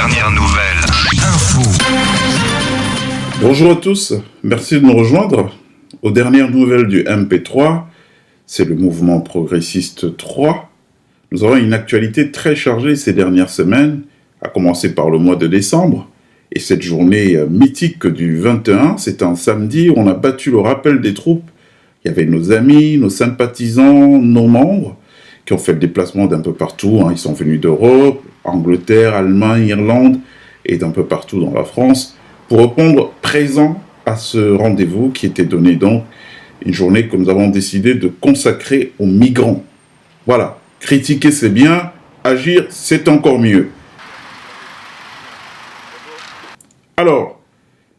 dernières nouvelles. Info. Bonjour à tous, merci de nous rejoindre. Aux dernières nouvelles du MP3, c'est le mouvement progressiste 3. Nous avons une actualité très chargée ces dernières semaines, à commencer par le mois de décembre. Et cette journée mythique du 21, c'est un samedi où on a battu le rappel des troupes. Il y avait nos amis, nos sympathisants, nos membres, qui ont fait le déplacement d'un peu partout. Ils sont venus d'Europe, Angleterre, Allemagne, Irlande et d'un peu partout dans la France pour répondre présent à ce rendez-vous qui était donné donc une journée que nous avons décidé de consacrer aux migrants. Voilà, critiquer c'est bien, agir c'est encore mieux. Alors,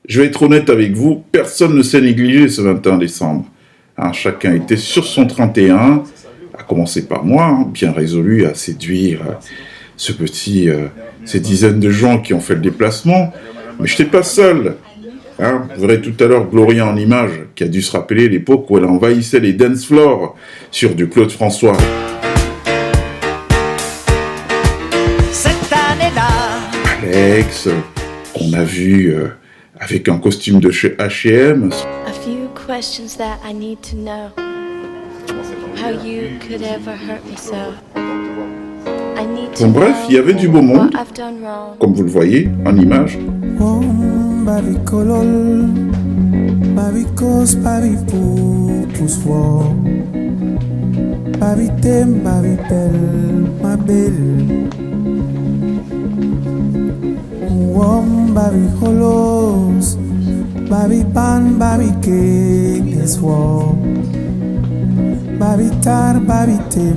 je vais être honnête avec vous, personne ne s'est négligé ce 21 décembre. Chacun était sur son 31, à commencer par moi, bien résolu à séduire ces dizaines de gens qui ont fait le déplacement. Mais je n'étais pas seul. Vous verrez tout à l'heure Gloria en image, qui a dû se rappeler l'époque où elle envahissait les dance floors sur du Claude François. Cette année-là, Alex, qu'on a vu avec un costume de chez H&M. A few questions that I need to know. How you could ever hurt me so. I need to Bon, bref, il y avait du beau monde, what I've done wrong. comme vous le voyez en image. Babi kolol, babi kos, babi pouswo, babi tem, babi belle, ma belle. Babi holos, babi pan, babi keswo, babi tar, babi tem,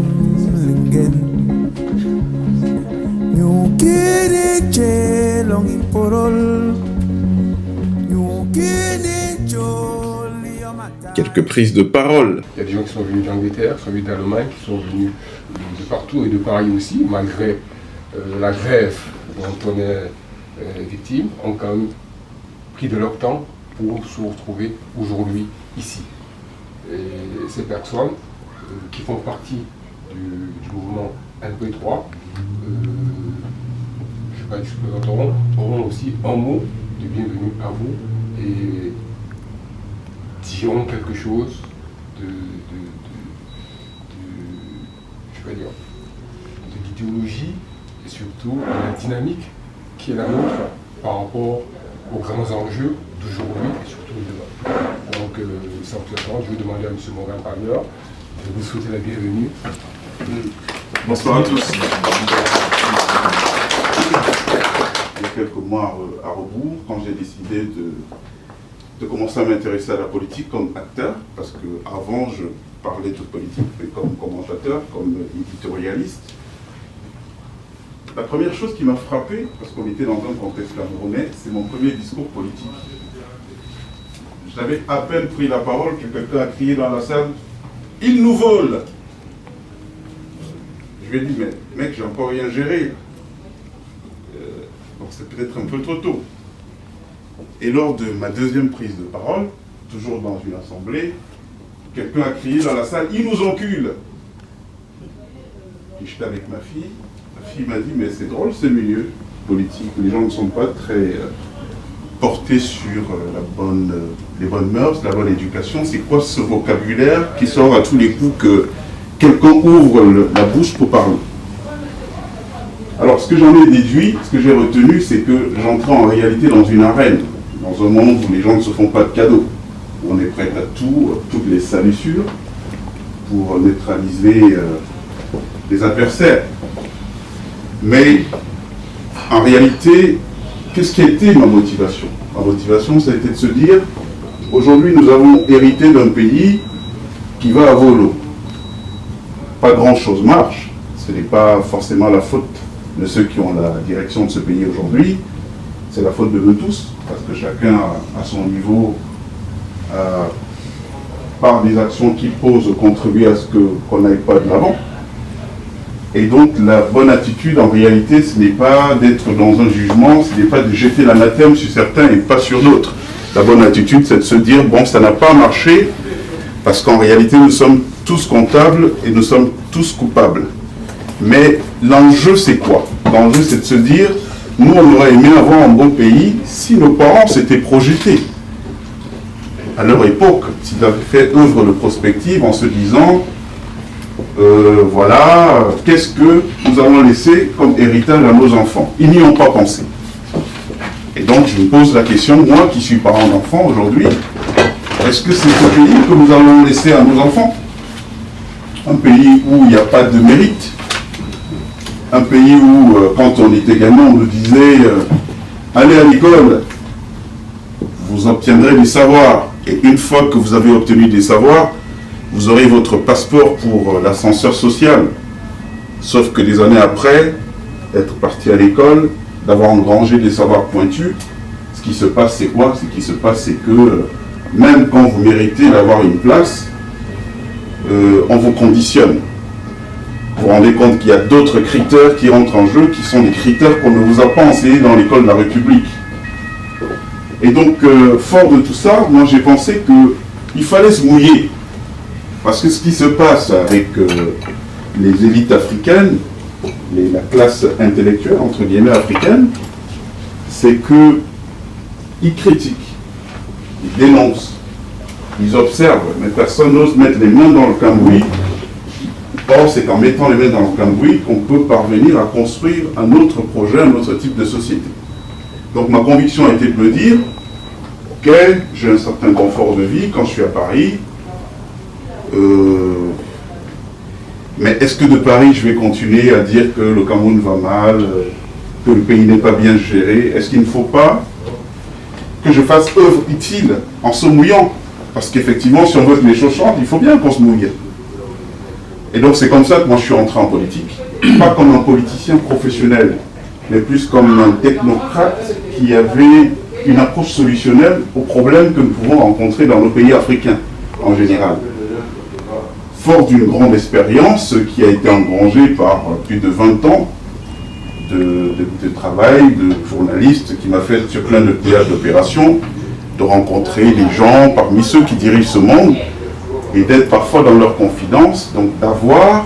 lingen. Ñu kiri chelong imporol. Quelques prises de parole. Il y a des gens qui sont venus d'Angleterre, qui sont venus d'Allemagne, qui sont venus de partout et de Paris aussi, malgré la grève dont on est victime, ont quand même pris de leur temps pour se retrouver aujourd'hui ici. Et ces personnes qui font partie du mouvement MP3, je ne sais pas ce que nous entendrons, auront aussi un mot de bienvenue à vous et diront quelque chose de l'idéologie et surtout de la dynamique qui est la nôtre par rapport aux grands enjeux d'aujourd'hui et surtout de demain. Donc, sans plus attendre, je vais demander à M. Morgan Palmer de vous souhaiter la bienvenue. Bonsoir à tous. Il y a quelques mois à rebours, quand j'ai décidé de commencer à m'intéresser à la politique comme acteur, parce qu'avant je parlais de politique mais comme commentateur, comme éditorialiste. La première chose qui m'a frappé, parce qu'on était dans un contexte camerounais, c'est mon premier discours politique. J'avais à peine pris la parole que quelqu'un a crié dans la salle « Ils nous volent !» Je lui ai dit « Mais mec, j'ai encore rien géré. » Donc c'est peut-être un peu trop tôt. Et lors de ma deuxième prise de parole, toujours dans une assemblée, quelqu'un a crié dans la salle « Ils nous enculent !» Et j'étais avec ma fille. Ma fille m'a dit « Mais c'est drôle ce milieu politique. Les gens ne sont pas très portés sur les bonnes mœurs, la bonne éducation. C'est quoi ce vocabulaire qui sort à tous les coups que quelqu'un ouvre la bouche pour parler ?» Alors, ce que j'en ai déduit, ce que j'ai retenu, c'est que j'entrais en réalité dans une arène, dans un monde où les gens ne se font pas de cadeaux. On est prêt à tout, toutes les salissures, pour neutraliser les adversaires. Mais, en réalité, qu'est-ce qui a été ma motivation? Ma motivation, ça a été de se dire, aujourd'hui, nous avons hérité d'un pays qui va à volo. Pas grand-chose marche, ce n'est pas forcément la faute de ceux qui ont la direction de ce pays aujourd'hui, c'est la faute de nous tous, parce que chacun à son niveau, par des actions qu'il pose, contribue à ce qu'on n'aille pas de l'avant. Et donc la bonne attitude en réalité, ce n'est pas d'être dans un jugement, ce n'est pas de jeter l'anathème sur certains et pas sur d'autres. La bonne attitude, c'est de se dire, bon, ça n'a pas marché, parce qu'en réalité, nous sommes tous comptables et nous sommes tous coupables. Mais l'enjeu, c'est quoi? L'enjeu, c'est de se dire, nous, on aurait aimé avoir un bon pays si nos parents s'étaient projetés à leur époque, s'ils avaient fait œuvre de prospective en se disant voilà, qu'est-ce que nous allons laisser comme héritage à nos enfants. Ils n'y ont pas pensé. Et donc, je me pose la question, moi qui suis parent d'enfants aujourd'hui, est-ce que c'est ce pays que nous allons laisser à nos enfants? Un pays où il n'y a pas de mérite, un pays où, quand on était gamin, on nous disait allez à l'école, vous obtiendrez des savoirs, et une fois que vous avez obtenu des savoirs, vous aurez votre passeport pour l'ascenseur social. Sauf que des années après, être parti à l'école, d'avoir engrangé des savoirs pointus, ce qui se passe, c'est quoi? Ce qui se passe, c'est que même quand vous méritez d'avoir une place, on vous conditionne. Vous vous rendez compte qu'il y a d'autres critères qui rentrent en jeu, qui sont des critères qu'on ne vous a pas enseignés dans l'école de la République. Et donc, fort de tout ça, moi j'ai pensé qu'il fallait se mouiller. Parce que ce qui se passe avec les élites africaines, la classe intellectuelle, entre guillemets, africaine, c'est qu'ils critiquent, ils dénoncent, ils observent, mais personne n'ose mettre les mains dans le cambouis. Or, c'est en mettant les mains dans le cambouis qu'on peut parvenir à construire un autre projet, un autre type de société. Donc ma conviction a été de me dire, ok, j'ai un certain confort de vie quand je suis à Paris, mais est-ce que de Paris, je vais continuer à dire que le Cameroun va mal, que le pays n'est pas bien géré? Est-ce qu'il ne faut pas que je fasse œuvre utile en se mouillant? Parce qu'effectivement, si on veut que les choses changent, il faut bien qu'on se mouille. Et donc c'est comme ça que moi je suis entré en politique. Pas comme un politicien professionnel, mais plus comme un technocrate qui avait une approche solutionnelle aux problèmes que nous pouvons rencontrer dans nos pays africains en général. Fort d'une grande expérience qui a été engrangée par plus de 20 ans de travail, de journaliste, qui m'a fait sur plein de théâtres d'opérations, de rencontrer les gens parmi ceux qui dirigent ce monde, et d'être parfois dans leur confidence, donc d'avoir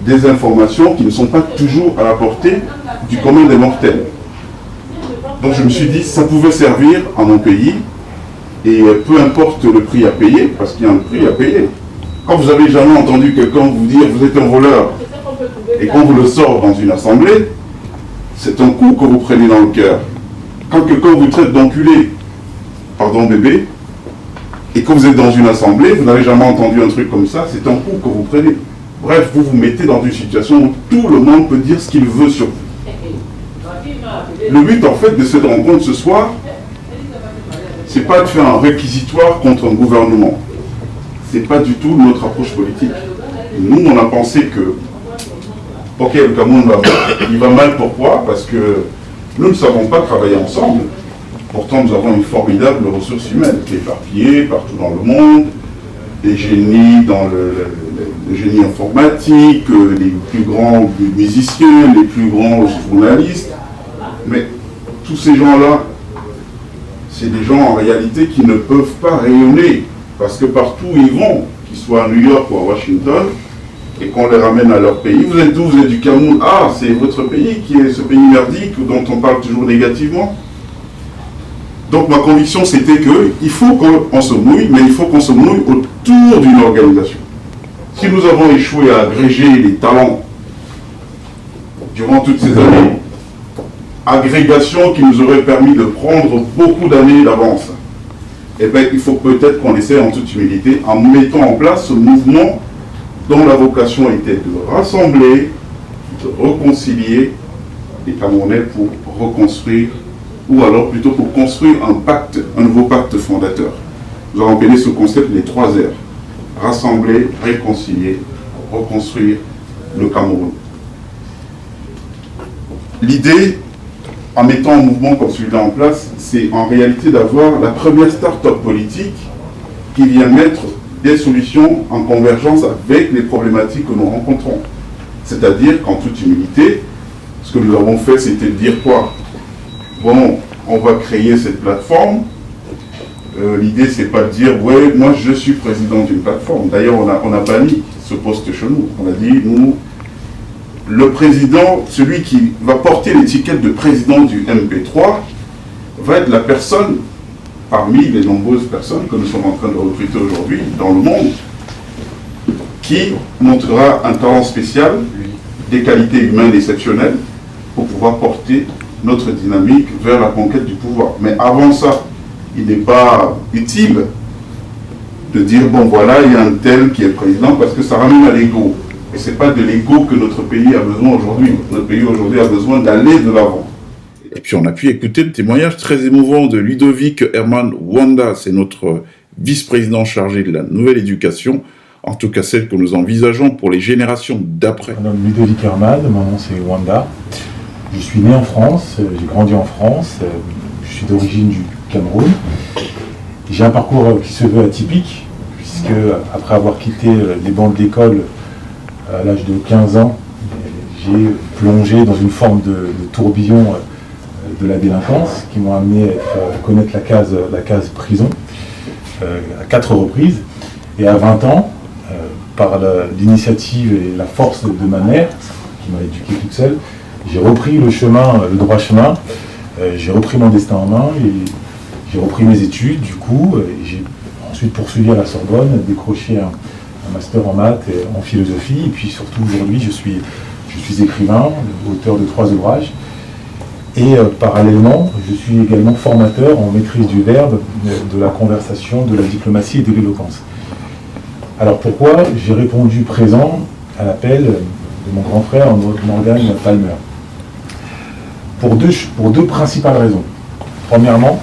des informations qui ne sont pas toujours à la portée du commun des mortels. Donc je me suis dit, ça pouvait servir à mon pays, et peu importe le prix à payer, parce qu'il y a un prix à payer. Quand vous avez jamais entendu quelqu'un vous dire vous êtes un voleur, et qu'on vous le sort dans une assemblée, c'est un coup que vous prenez dans le cœur. Quand quelqu'un vous traite d'enculé, pardon bébé, et que vous êtes dans une assemblée, vous n'avez jamais entendu un truc comme ça, c'est un coup que vous prenez. Bref, vous vous mettez dans une situation où tout le monde peut dire ce qu'il veut sur vous. Le but en fait de cette rencontre ce soir, c'est pas de faire un réquisitoire contre un gouvernement. C'est pas du tout notre approche politique. Nous, on a pensé que, ok, le Cameroun il va mal, pourquoi? Parce que nous ne savons pas travailler ensemble. Pourtant, nous avons une formidable ressource humaine, éparpillée partout dans le monde, des génies dans le génie informatique, les plus grands musiciens, les plus grands journalistes. Mais tous ces gens-là, c'est des gens en réalité qui ne peuvent pas rayonner, parce que partout où ils vont, qu'ils soient à New York ou à Washington, et qu'on les ramène à leur pays, vous êtes d'où? Vous êtes du Cameroun? Ah, c'est votre pays qui est ce pays merdique dont on parle toujours négativement. Donc ma conviction c'était qu'il faut qu'on se mouille, mais il faut qu'on se mouille autour d'une organisation. Si nous avons échoué à agréger les talents durant toutes ces années, agrégation qui nous aurait permis de prendre beaucoup d'années d'avance, eh bien il faut peut-être qu'on essaie en toute humilité en mettant en place ce mouvement dont la vocation était de rassembler, de réconcilier les Camerounais pour reconstruire, ou alors plutôt pour construire un pacte, un nouveau pacte fondateur. Nous avons appelé ce concept les 3 R. Rassembler, réconcilier, reconstruire le Cameroun. L'idée, en mettant un mouvement comme celui-là en place, c'est en réalité d'avoir la première start-up politique qui vient mettre des solutions en convergence avec les problématiques que nous rencontrons. C'est-à-dire qu'en toute humilité, ce que nous avons fait, c'était de dire quoi? Bon, on va créer cette plateforme. L'idée, c'est pas de dire, ouais, moi je suis président d'une plateforme. D'ailleurs, on a banni ce poste chez nous. On a dit, nous, le président, celui qui va porter l'étiquette de président du MP3, va être la personne, parmi les nombreuses personnes que nous sommes en train de recruter aujourd'hui dans le monde, qui montrera un talent spécial, des qualités humaines exceptionnelles, pour pouvoir porter notre dynamique vers la conquête du pouvoir. Mais avant ça, il n'est pas utile de dire, bon voilà, il y a un tel qui est président, parce que ça ramène à l'ego. Et ce n'est pas de l'ego que notre pays a besoin aujourd'hui. Notre pays aujourd'hui a besoin d'aller de l'avant. Et puis on a pu écouter le témoignage très émouvant de Ludovic Herman Wanda, c'est notre vice-président chargé de la nouvelle éducation, en tout cas celle que nous envisageons pour les générations d'après. Mon nom est Ludovic Herman, mon nom c'est Wanda. Je suis né en France, j'ai grandi en France, je suis d'origine du Cameroun. J'ai un parcours qui se veut atypique, puisque après avoir quitté les bancs de l'école à l'âge de 15 ans, j'ai plongé dans une forme de tourbillon de la délinquance qui m'ont amené à connaître la case prison à 4 reprises. Et à 20 ans, par l'initiative et la force de ma mère, qui m'a éduqué toute seule, j'ai repris le droit chemin, j'ai repris mon destin en main et j'ai repris mes études, du coup, et j'ai ensuite poursuivi à la Sorbonne, décroché un master en maths et en philosophie, et puis surtout aujourd'hui je suis écrivain, auteur de 3 ouvrages, et parallèlement je suis également formateur en maîtrise du verbe, de la conversation, de la diplomatie et de l'éloquence. Alors pourquoi j'ai répondu présent à l'appel de mon grand frère Morgan Palmer? Pour deux principales raisons. Premièrement,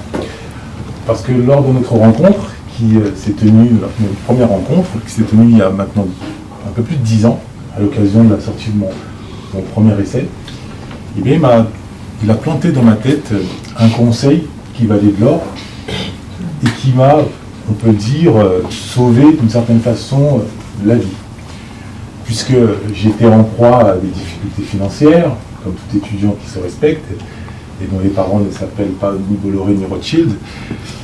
parce que lors de notre rencontre, qui s'est tenue, notre première rencontre, qui s'est tenue il y a maintenant un peu plus de 10 ans, à l'occasion de la sortie de mon premier essai, eh bien, il a planté dans ma tête un conseil qui valait de l'or et qui m'a, on peut dire, sauvé d'une certaine façon la vie. Puisque j'étais en proie à des difficultés financières, comme tout étudiant qui se respecte, et dont les parents ne s'appellent pas ni Bolloré ni Rothschild,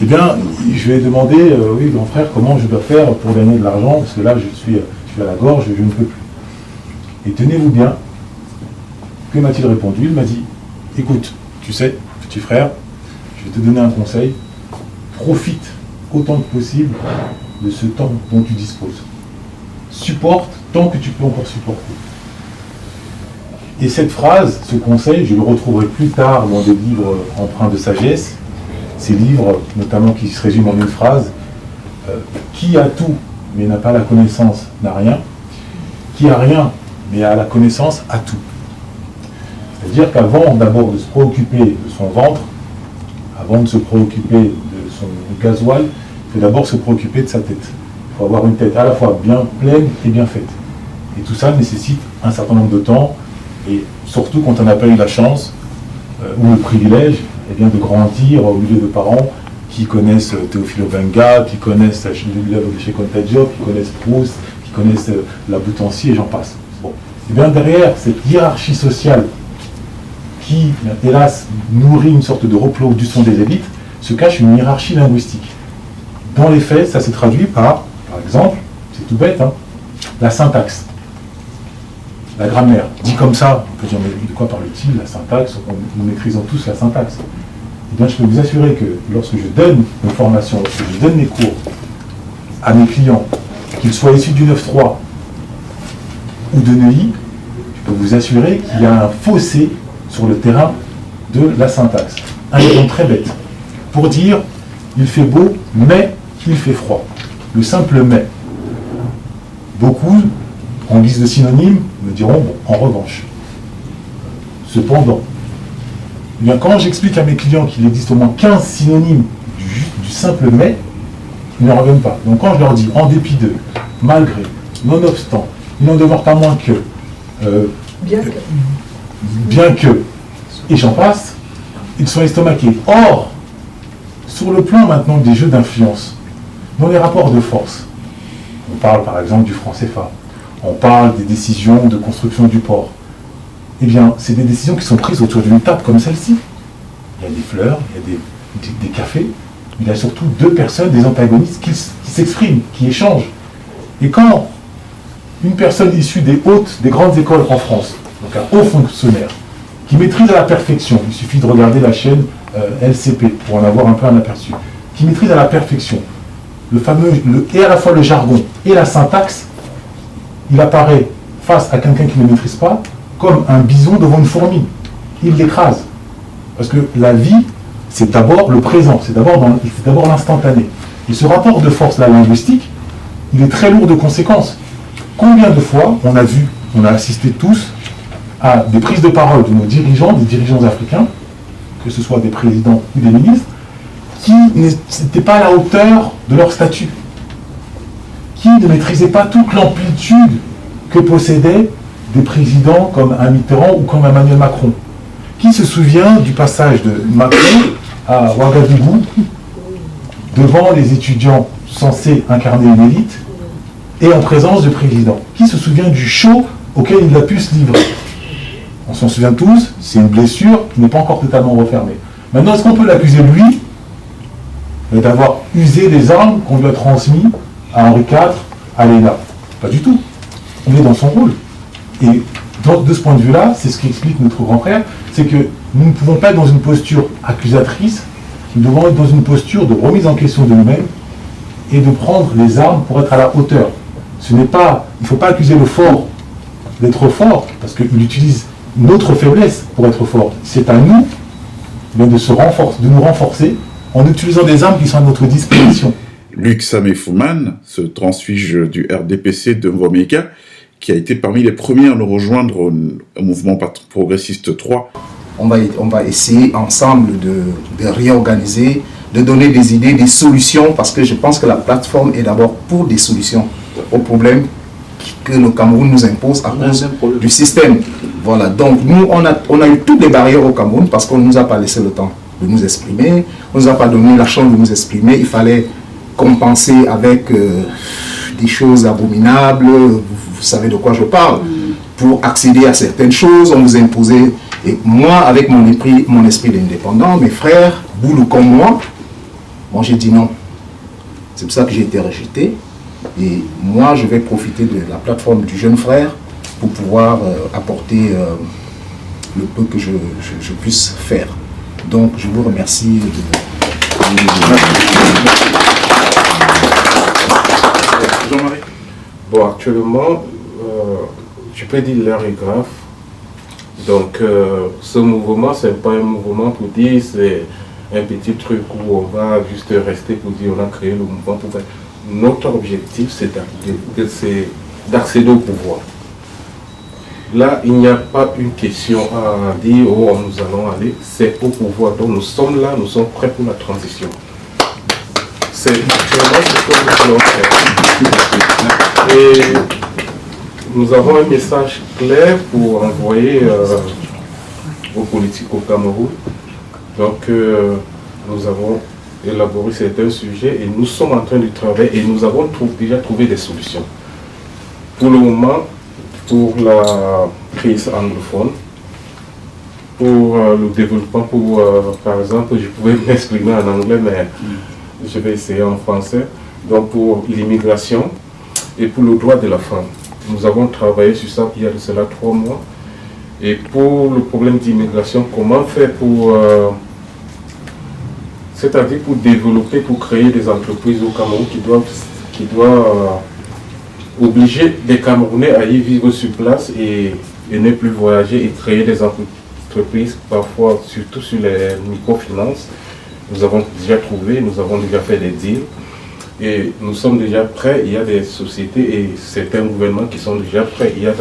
eh bien, je lui ai demandé, oui, grand frère, comment je dois faire pour gagner de l'argent, parce que là, je suis à la gorge, je ne peux plus. Et tenez-vous bien, que m'a-t-il répondu? Il m'a dit, écoute, tu sais, petit frère, je vais te donner un conseil, profite autant que possible de ce temps dont tu disposes. Supporte tant que tu peux encore supporter. Et cette phrase, ce conseil, je le retrouverai plus tard dans des livres empreints de sagesse, ces livres notamment qui se résument en une phrase, qui a tout mais n'a pas la connaissance n'a rien, qui a rien mais a la connaissance a tout. C'est-à-dire qu'avant d'abord de se préoccuper de son ventre, avant de se préoccuper de son gasoil, il faut d'abord se préoccuper de sa tête. Il faut avoir une tête à la fois bien pleine et bien faite. Et tout ça nécessite un certain nombre de temps, et surtout quand on n'a pas eu la chance ou le privilège bien, de grandir au milieu de parents qui connaissent Théophile Obenga, qui connaissent l'œuvre de Cheikh Anta Diop, qui connaissent Proust, qui connaissent La Boutancy et j'en passe. Bon. Et bien derrière cette hiérarchie sociale qui, hélas, nourrit une sorte de reproduction des élites, se cache une hiérarchie linguistique. Dans les faits, ça s'est traduit par exemple, c'est tout bête, hein, la syntaxe. La grammaire, dit comme ça, on peut dire, mais de quoi parle-t-il, la syntaxe? Nous maîtrisons tous la syntaxe. Eh bien, je peux vous assurer que lorsque je donne mes formations, lorsque je donne mes cours à mes clients, qu'ils soient issus du 9-3 ou de Neuilly, je peux vous assurer qu'il y a un fossé sur le terrain de la syntaxe. Un exemple très bête. Pour dire, il fait beau, mais il fait froid. Le simple mais. Beaucoup, en guise de synonyme, me diront, bon, en revanche. Cependant, eh bien, quand j'explique à mes clients qu'il existe au moins 15 synonymes du simple mais, ils ne reviennent pas. Donc quand je leur dis, en dépit de, malgré, nonobstant, il n'en demeure pas moins que, bien que, et j'en passe, ils sont estomaqués. Or, sur le plan maintenant des jeux d'influence, dans les rapports de force, on parle par exemple du franc CFA, on parle des décisions de construction du port. Eh bien, c'est des décisions qui sont prises autour d'une table comme celle-ci. Il y a des fleurs, il y a des cafés, il y a surtout 2 personnes, des antagonistes qui s'expriment, qui échangent. Et quand une personne issue des grandes écoles en France, donc un haut fonctionnaire, qui maîtrise à la perfection, il suffit de regarder la chaîne LCP pour en avoir un peu un aperçu, qui maîtrise à la perfection et à la fois le jargon et la syntaxe, il apparaît face à quelqu'un qui ne maîtrise pas comme un bison devant une fourmi. Il l'écrase. Parce que la vie, c'est d'abord le présent, c'est d'abord l'instantané. Et ce rapport de force, la linguistique, il est très lourd de conséquences. Combien de fois on a assisté tous à des prises de parole de nos dirigeants, des dirigeants africains, que ce soit des présidents ou des ministres, qui n'étaient pas à la hauteur de leur statut, qui ne maîtrisaient pas toute l'amplitude que possédaient des présidents comme un Mitterrand ou comme Emmanuel Macron. Qui se souvient du passage de Macron à Ouagadougou devant les étudiants censés incarner une élite et en présence du président? Qui se souvient du show auquel il a pu se livrer? On s'en souvient tous, c'est une blessure qui n'est pas encore totalement refermée. Maintenant, est-ce qu'on peut l'accuser, lui, d'avoir usé des armes qu'on lui a transmises à Henri IV, à Léna? Pas du tout. Il est dans son rôle. Et de ce point de vue-là, c'est ce qui explique notre grand frère, c'est que nous ne pouvons pas être dans une posture accusatrice, nous devons être dans une posture de remise en question de nous-mêmes et de prendre les armes pour être à la hauteur. Il ne faut pas accuser le fort d'être fort, parce qu'il utilise notre faiblesse pour être fort. C'est à nous de nous renforcer en utilisant des armes qui sont à notre disposition. Luc Samé-Fouman se transfuge du RDPC de Mvomeka, qui a été parmi les premiers à nous rejoindre au mouvement progressiste 3. On va essayer ensemble de réorganiser, de donner des idées, des solutions, parce que je pense que la plateforme est d'abord pour des solutions aux problèmes que le Cameroun nous impose à cause du système. Voilà, donc nous, on a eu toutes les barrières au Cameroun parce qu'on ne nous a pas laissé le temps de nous exprimer, on ne nous a pas donné la chance de nous exprimer, il fallait compenser avec des choses abominables, vous savez de quoi je parle, pour accéder à certaines choses, on nous imposait, et moi, avec mon esprit d'indépendant, mes frères, boulot comme moi, j'ai dit non. C'est pour ça que j'ai été rejeté. Et moi, je vais profiter de la plateforme du jeune frère pour pouvoir apporter le peu que je puisse faire. Donc, je vous remercie. Jean-Marie. Bon, actuellement, je peux dire l'heure est grave. Donc, ce mouvement, ce n'est pas un mouvement pour dire c'est un petit truc où on va juste rester pour dire on a créé le mouvement pour faire. Notre objectif, c'est d'accéder au pouvoir. Là, il n'y a pas une question à dire où nous allons aller, c'est au pouvoir. Donc nous sommes là, nous sommes prêts pour la transition. C'est actuellement ce que nous allons faire. Et nous avons un message clair pour envoyer aux politiques au Cameroun. Donc nous avons élaborer certains sujets et nous sommes en train de travailler et nous avons déjà trouvé des solutions. Pour le moment, pour la crise anglophone, pour le développement, par exemple, je pouvais m'exprimer en anglais, mais je vais essayer en français, donc pour l'immigration et pour le droit de la femme. Nous avons travaillé sur ça il y a de cela 3 mois. Et pour le problème d'immigration, comment faire pour... c'est-à-dire pour développer, pour créer des entreprises au Cameroun qui doivent obliger les Camerounais à y vivre sur place et ne plus voyager et créer des entreprises, parfois surtout sur les microfinances. Nous avons déjà trouvé, nous avons déjà fait des deals et nous sommes déjà prêts. Il y a des sociétés et certains gouvernements qui sont déjà prêts. Il y a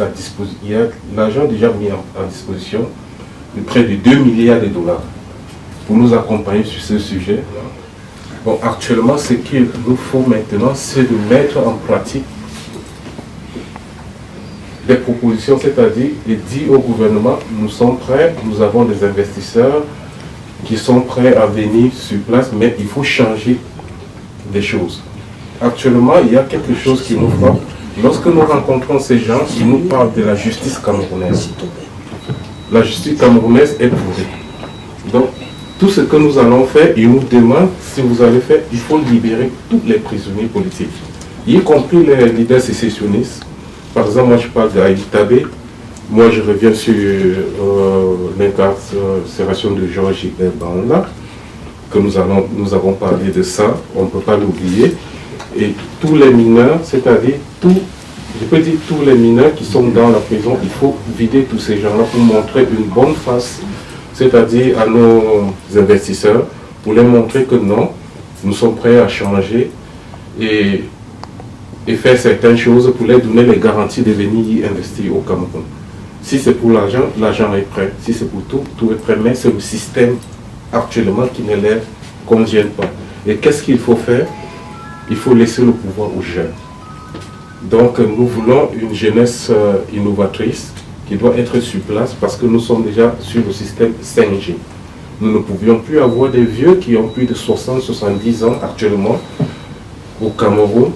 l'argent déjà mis à disposition de près de 2 milliards de dollars. Pour nous accompagner sur ce sujet. Bon, actuellement, ce qu'il nous faut maintenant, c'est de mettre en pratique des propositions, c'est-à-dire de dire au gouvernement, nous sommes prêts, nous avons des investisseurs qui sont prêts à venir sur place, mais il faut changer des choses. Actuellement, il y a quelque chose qui nous frappe. Lorsque nous rencontrons ces gens, ils nous parlent de la justice camerounaise. La justice camerounaise est pourrie. Donc, tout ce que nous allons faire, ils nous demandent si vous allez faire, il faut libérer tous les prisonniers politiques, y compris les leaders sécessionnistes. Par exemple, moi je parle d'Aïd Tabé, Moi, je reviens sur l'incarcération de Georges Gilbert Banda, que nous avons parlé de ça, on ne peut pas l'oublier. Et tous les mineurs, c'est-à-dire je peux dire tous les mineurs qui sont dans la prison, il faut vider tous ces gens-là pour montrer une bonne face, c'est-à-dire à nos investisseurs, pour les montrer que non, nous sommes prêts à changer et faire certaines choses pour leur donner les garanties de venir y investir au Cameroun. Si c'est pour l'argent, l'argent est prêt. Si c'est pour tout, tout est prêt. Mais c'est le système actuellement qui ne leur convient pas. Et qu'est-ce qu'il faut faire? Il faut laisser le pouvoir aux jeunes. Donc nous voulons une jeunesse innovatrice qui doit être sur place parce que nous sommes déjà sur le système 5G. Nous ne pouvions plus avoir des vieux qui ont plus de 60-70 ans actuellement au Cameroun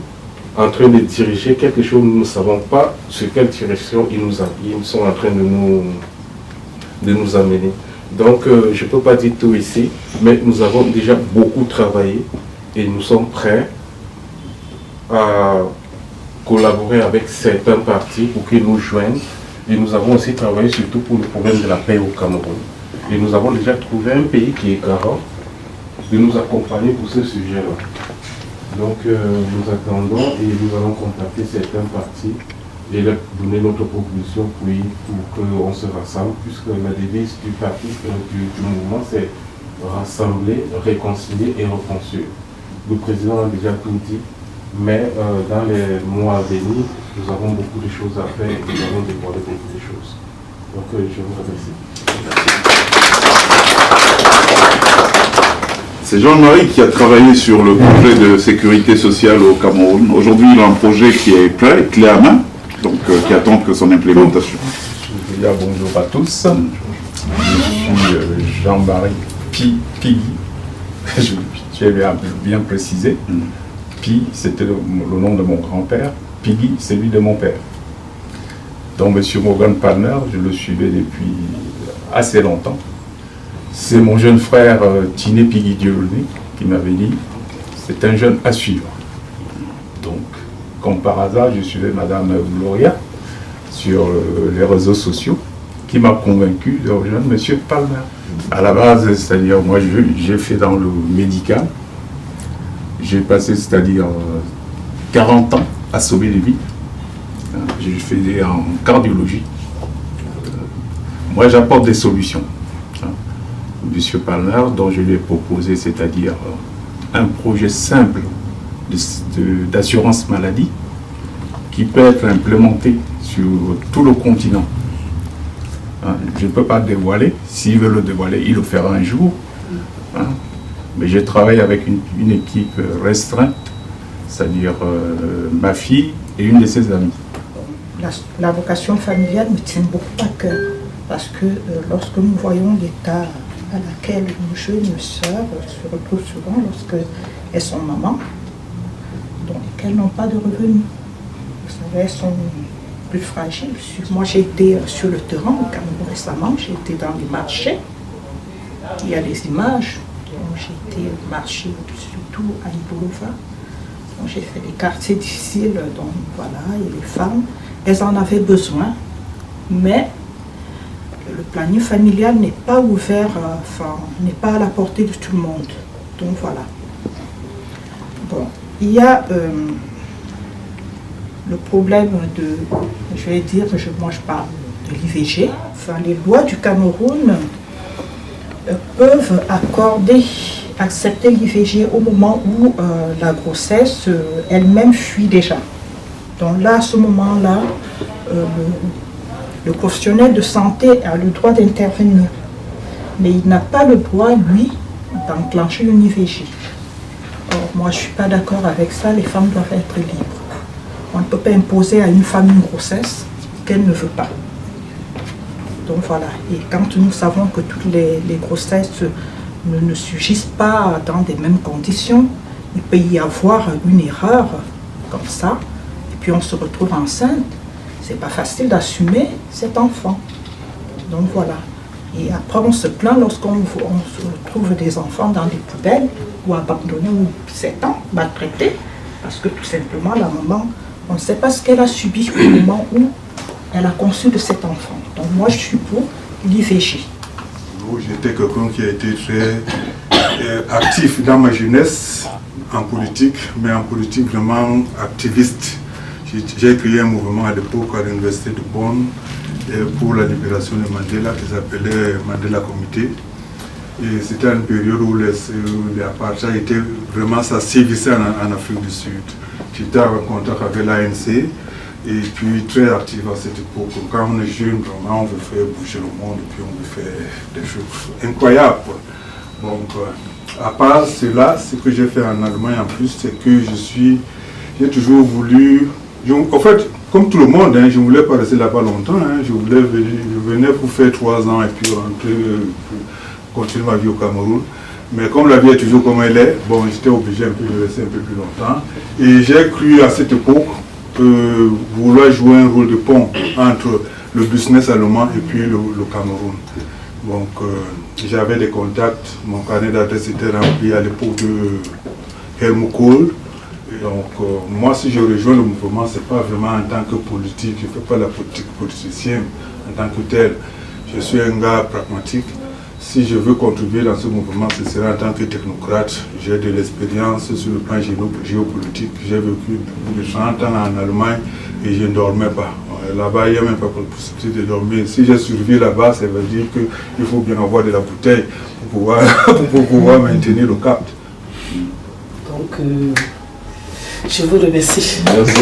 en train de diriger quelque chose, nous ne savons pas sur quelle direction ils sont en train de nous amener. Donc je ne peux pas dire tout ici, mais nous avons déjà beaucoup travaillé et nous sommes prêts à collaborer avec certains partis pour qu'ils nous joignent. Et nous avons aussi travaillé surtout pour le problème de la paix au Cameroun. Et nous avons déjà trouvé un pays qui est garant de nous accompagner pour ce sujet-là. Donc nous attendons et nous allons contacter certains partis et leur donner notre proposition pour qu'on se rassemble, puisque la devise du parti, du mouvement, c'est rassembler, réconcilier et reconstruire. Le président a déjà tout dit, mais dans les mois à venir, nous avons beaucoup de choses à faire et nous allons dévoiler beaucoup de choses. Donc je vous remercie. C'est Jean-Marie qui a travaillé sur le projet de sécurité sociale au Cameroun. Aujourd'hui, il a un projet qui est prêt, clé à main, donc qui attend que son implémentation. Bonjour à tous. Je suis Jean-Marie Piggy. Tu as bien précisé. Pi, c'était le nom de mon grand-père. Piggy, c'est lui de mon père. Donc, M. Morgan Palmer, je le suivais depuis assez longtemps. C'est mon jeune frère Tiné Piggy Diolné qui m'avait dit c'est un jeune à suivre. Donc, comme par hasard, je suivais Madame Gloria sur les réseaux sociaux qui m'a convaincu de rejoindre M. Palmer. À la base, c'est-à-dire, moi j'ai fait dans le médical. J'ai passé, c'est-à-dire 40 ans à sauver des vies. J'ai fait en cardiologie. Moi, j'apporte des solutions. Monsieur Palmer, dont je lui ai proposé, c'est-à-dire un projet simple d'assurance maladie qui peut être implémenté sur tout le continent. Je ne peux pas le dévoiler. S'il veut le dévoiler, il le fera un jour. Mais je travaille avec une équipe restreinte, c'est-à-dire ma fille et une de ses amies. La vocation familiale me tient beaucoup à cœur parce que lorsque nous voyons l'état à laquelle une jeune sœur se retrouve souvent lorsqu'elles sont mamans, donc elles n'ont pas de revenus. Vous savez, elles sont plus fragiles. Moi, j'ai été sur le terrain au Cameroun récemment, j'ai été dans les marchés. Il y a des images. J'ai été marcher surtout à Iboulova. J'ai fait des quartiers difficiles, donc voilà, et les femmes, elles en avaient besoin, mais le planning familial n'est pas ouvert, n'est pas à la portée de tout le monde. Donc voilà. Bon, il y a le problème de, je vais dire, moi je parle de l'IVG. Enfin, les lois du Cameroun peuvent accepter l'IVG au moment où la grossesse elle-même fuit déjà. Donc là, à ce moment-là, le professionnel de santé a le droit d'intervenir. Mais il n'a pas le droit, lui, d'enclencher une IVG. Or, moi, je ne suis pas d'accord avec ça, les femmes doivent être libres. On ne peut pas imposer à une femme une grossesse qu'elle ne veut pas. Donc voilà, et quand nous savons que toutes les grossesses ne surgissent pas dans les mêmes conditions, il peut y avoir une erreur comme ça, et puis on se retrouve enceinte, c'est pas facile d'assumer cet enfant. Donc voilà, et après on se plaint lorsqu'on se retrouve des enfants dans des poubelles, ou abandonnés, ou 7 ans, maltraités, parce que tout simplement la maman, on ne sait pas ce qu'elle a subi au moment où elle a conçu de cet enfant. Donc moi, je suis pour l'IVG. J'étais quelqu'un qui a été très actif dans ma jeunesse en politique, mais en politique vraiment activiste. J'ai créé un mouvement à l'époque à l'université de Bonn pour la libération de Mandela, qu'ils appelaient Mandela Comité. Et c'était une période où l'apartheid était vraiment, ça sévissait en Afrique du Sud. J'étais en contact avec l'ANC et puis très actif à cette époque. Quand on est jeune, vraiment, on veut faire bouger le monde et puis on veut faire des choses incroyables. Donc, à part cela, ce que j'ai fait en Allemagne en plus, c'est que j'ai toujours voulu, en fait, comme tout le monde, je ne voulais pas rester là-bas longtemps. Je venais pour faire 3 ans et puis rentrer pour continuer ma vie au Cameroun. Mais comme la vie est toujours comme elle est, bon, j'étais obligé un peu de rester un peu plus longtemps. Et j'ai cru à cette époque vouloir jouer un rôle de pont entre le business allemand et puis le Cameroun. Donc j'avais des contacts, mon carnet d'adresse était rempli à l'époque de Helmut Kohl. Et donc moi, si je rejoins le mouvement, ce n'est pas vraiment en tant que politique, je ne fais pas la politique politicienne en tant que tel. Je suis un gars pragmatique. Si je veux contribuer dans ce mouvement, ce sera en tant que technocrate. J'ai de l'expérience sur le plan géopolitique. J'ai vécu plus de 30 ans en Allemagne et je ne dormais pas. Là-bas, il n'y a même pas de possibilité de dormir. Si j'ai survécu là-bas, ça veut dire qu'il faut bien avoir de la bouteille pour pouvoir maintenir le cap. Donc, je vous remercie. Merci.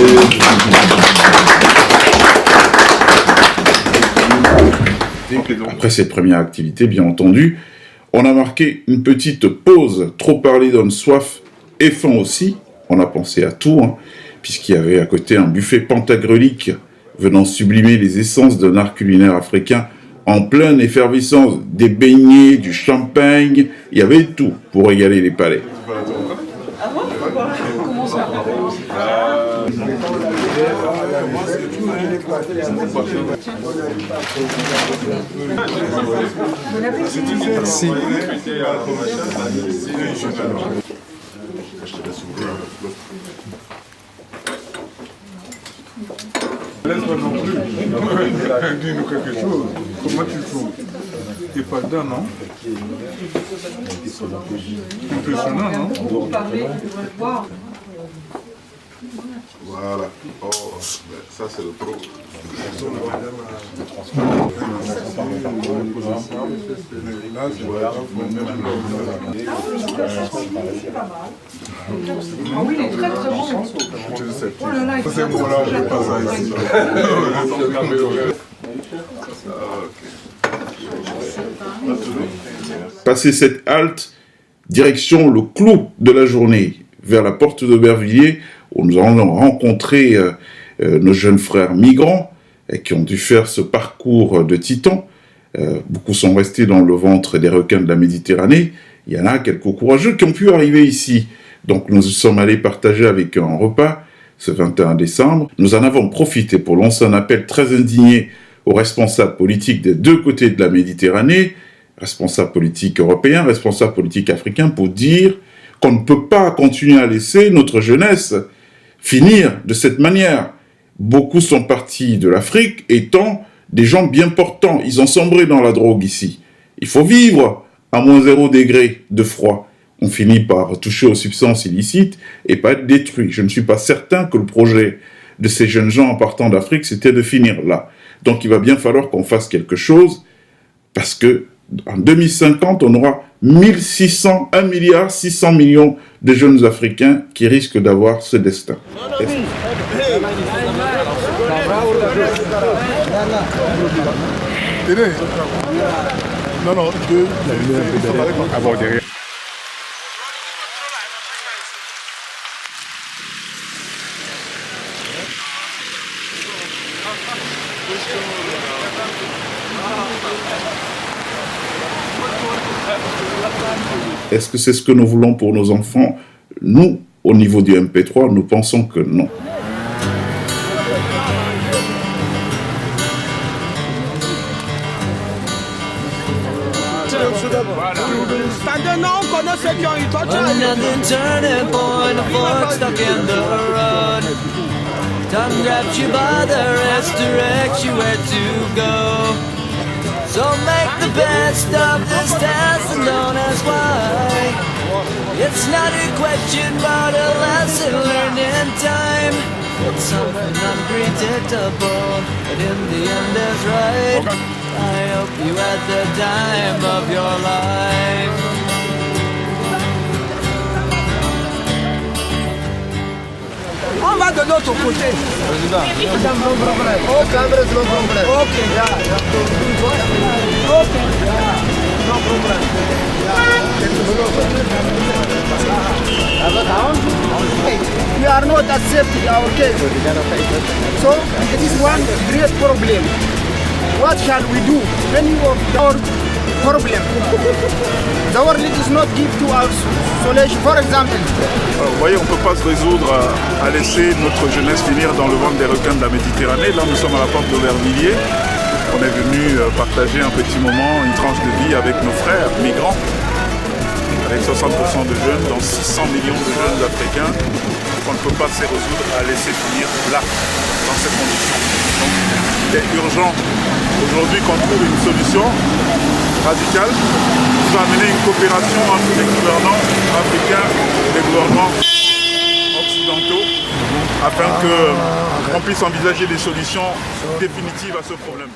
Après cette première activité, bien entendu, on a marqué une petite pause. Trop parlé donne soif et faim aussi. On a pensé à tout, puisqu'il y avait à côté un buffet pentagruélique venant sublimer les essences d'un art culinaire africain en pleine effervescence. Des beignets, du champagne, il y avait tout pour régaler les palais. Merci. Laisse-moi non plus. Dis-nous quelque chose. Comment tu trouves? Et pas dedans, non? Impressionnant, non? Voilà. Oh, ça c'est le pro. Ah oui, il est très très bon. Oh là là, c'est bon, là, on fait pas ça ici. Passé cette halte, direction le clou de la journée, vers la porte d'Aubervilliers, où nous allons rencontrer nos jeunes frères migrants qui ont dû faire ce parcours de titans. Beaucoup sont restés dans le ventre des requins de la Méditerranée. Il y en a quelques courageux qui ont pu arriver ici. Donc nous sommes allés partager avec eux un repas ce 21 décembre. Nous en avons profité pour lancer un appel très indigné aux responsables politiques des deux côtés de la Méditerranée, responsables politiques européens, responsables politiques africains, pour dire qu'on ne peut pas continuer à laisser notre jeunesse finir de cette manière. Beaucoup sont partis de l'Afrique étant des gens bien portants. Ils ont sombré dans la drogue ici. Il faut vivre à -0 degré de froid. On finit par toucher aux substances illicites et pas être détruit. Je ne suis pas certain que le projet de ces jeunes gens en partant d'Afrique, c'était de finir là. Donc il va bien falloir qu'on fasse quelque chose parce que en 2050, on aura 1,6 milliard de jeunes Africains qui risquent d'avoir ce destin. Non, non, deux. Avoir derrière. Est-ce que c'est ce que nous voulons pour nos enfants? Nous, au niveau du MP3, nous pensons que non. Non, on connaît ceux qui ont eu toi, Tongue grabs you by the wrist, directs you where to go. So make the best of this test and don't ask why. It's not a question but a lesson learned in time. It's something unpredictable, but in the end is right. I hope you had the time of your life. On va de l'autre côté. Président. No problème. Ok. No problème. Ok. Ok. No problème. We are not accepting our case. So it is one great problem. What shall we do? Many of our problem. The world is not give to our solution. For example. Vous voyez, on ne peut pas se résoudre à laisser notre jeunesse finir dans le ventre des requins de la Méditerranée. Là, nous sommes à la porte d'Aubervilliers. On est venu partager un petit moment, une tranche de vie avec nos frères migrants, avec 60% de jeunes, dans 600 millions de jeunes africains, qu'on ne peut pas se résoudre à laisser finir là, dans ces conditions. Donc, il est urgent aujourd'hui qu'on trouve une solution radicale qui va amener une coopération entre les gouvernants africains et les gouvernements occidentaux afin qu'on puisse envisager des solutions définitives à ce problème.